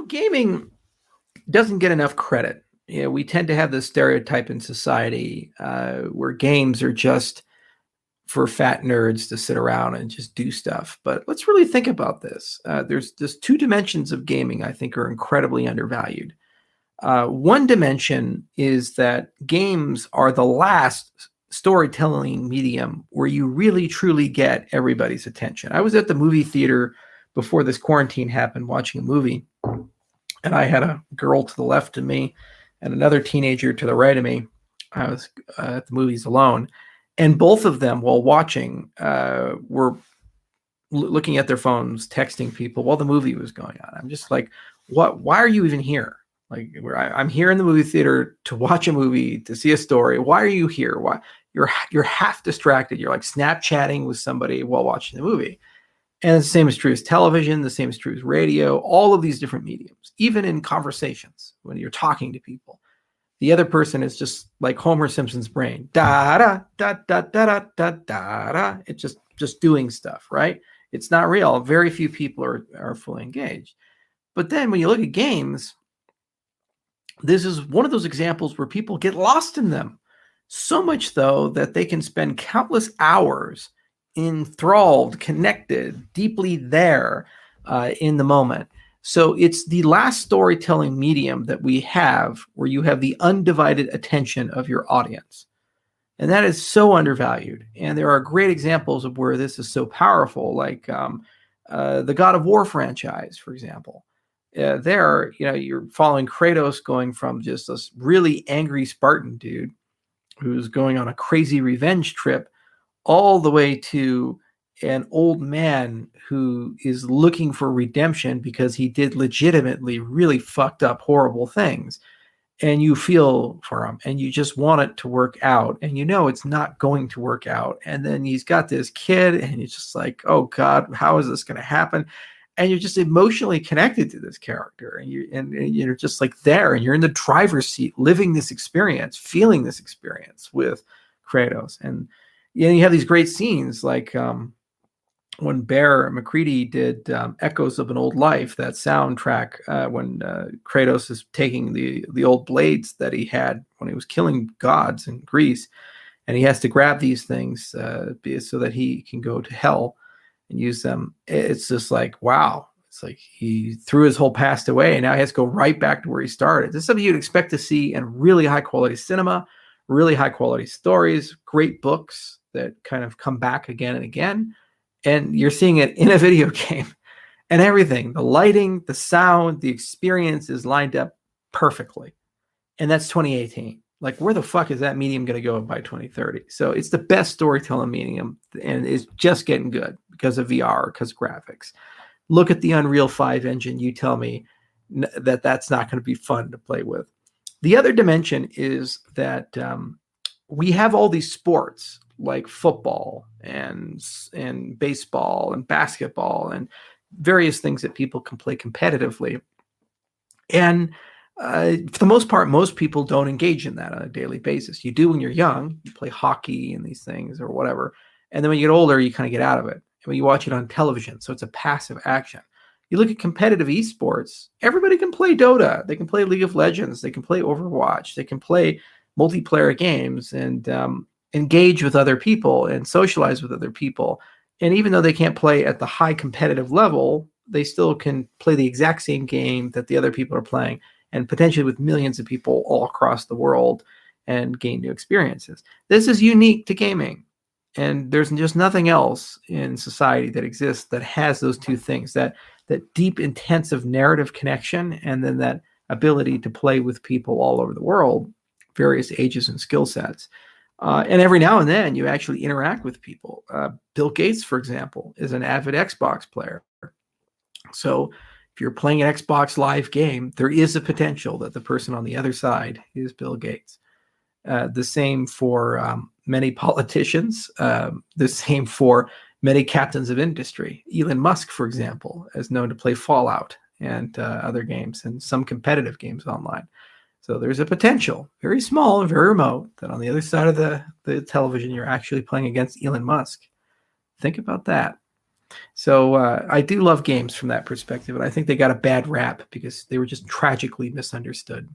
Gaming doesn't get enough credit. We tend to have this stereotype in society where games are just for fat nerds to sit around and just do stuff. But let's really think about this. There's two dimensions of gaming I think are incredibly undervalued. One dimension is that games are the last storytelling medium where you really truly get everybody's attention. I was at the movie theater before this quarantine happened watching a movie, and I had a girl to the left of me and another teenager to the right of me. I was at the movies alone, and both of them, while watching, were looking at their phones, texting people while the movie was going on. I'm just like, what? Why are you even here? Like, I'm here in the movie theater to watch a movie, to see a story. Why are you here? Why you're half distracted? You're like Snapchatting with somebody while watching the movie. And the same is true as television. The same is true as radio. All of these different mediums, even in conversations when you're talking to people, the other person is just like Homer Simpson's brain. Da da da da da da da da. It's just doing stuff, right? It's not real. Very few people are fully engaged. But then when you look at games, this is one of those examples where people get lost in them. So much, though, that they can spend countless hours enthralled, connected, deeply there in the moment. So it's the last storytelling medium that we have where you have the undivided attention of your audience. And that is so undervalued. And there are great examples of where this is so powerful, like the God of War franchise, for example. There, you're following Kratos going from just this really angry Spartan dude who's going on a crazy revenge trip all the way to an old man who is looking for redemption because he did legitimately really fucked up horrible things. And you feel for him and you just want it to work out, and it's not going to work out. And then he's got this kid and you're just like, oh God, how is this going to happen? And you're just emotionally connected to this character, and you're just like there, and you're in the driver's seat, living this experience, feeling this experience with Kratos. And you have these great scenes like when Bear McCready did Echoes of an Old Life, that soundtrack when Kratos is taking the old blades that he had when he was killing gods in Greece, and he has to grab these things so that he can go to hell and use them. It's just like, wow. It's like he threw his whole past away and now he has to go right back to where he started. This is something you'd expect to see in really high quality cinema, really high quality stories, great books that kind of come back again and again. And you're seeing it in a video game, and everything, the lighting, the sound, the experience is lined up perfectly. And that's 2018. Like, where the fuck is that medium going to go by 2030? So it's the best storytelling medium, and it's just getting good because of VR, because of graphics. Look at the Unreal 5 engine. You tell me that that's not going to be fun to play with. The other dimension is that we have all these sports like football and baseball and basketball and various things that people can play competitively. And for the most part, most people don't engage in that on a daily basis. You do when you're young, you play hockey and these things or whatever. And then when you get older, you kind of get out of it. And when you watch it on television, so it's a passive action. You look at competitive esports, everybody can play Dota. They can play League of Legends. They can play Overwatch. They can play multiplayer games and engage with other people and socialize with other people. And even though they can't play at the high competitive level, they still can play the exact same game that the other people are playing, and potentially with millions of people all across the world, and gain new experiences. This is unique to gaming. And there's just nothing else in society that exists that has those two things, that deep, intensive narrative connection, and then that ability to play with people all over the world, various ages and skill sets. And every now and then you actually interact with people. Bill Gates, for example, is an avid Xbox player. So if you're playing an Xbox Live game, there is a potential that the person on the other side is Bill Gates. The same for many politicians, the same for many captains of industry. Elon Musk, for example, is known to play Fallout and other games and some competitive games online. So there's a potential, very small and very remote, that on the other side of the television, you're actually playing against Elon Musk. Think about that. So I do love games from that perspective, and I think they got a bad rap because they were just tragically misunderstood.